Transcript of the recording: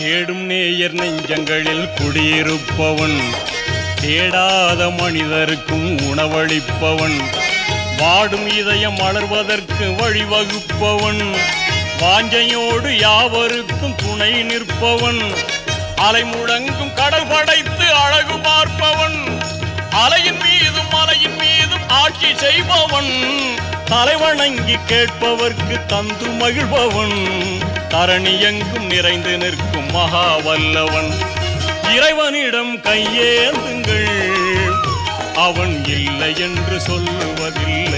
தேடும் நேயர் நெஞ்சங்களில் குடியிருப்பவன், தேடாத மனிதருக்கும் உணவளிப்பவன், வாடும் இதயம் மலர்வதற்கு வழிவகுப்பவன், வாஞ்சையோடு யாவருக்கும் துணை நிற்பவன், அலை முழங்கும் கடல் படைத்து அழகு பார்ப்பவன், அலையின் மீதும் மலையின் மீதும் ஆட்சி செய்பவன், தலைவணங்கி கேட்பவர்க்கு தந்து மகிழ்பவன், தரணி எங்கும் நிறைந்து நிற்கும் மகா வல்லவன். இறைவனிடம் கையேந்துங்கள், அவன் இல்லை என்று சொல்லுவதில்லை.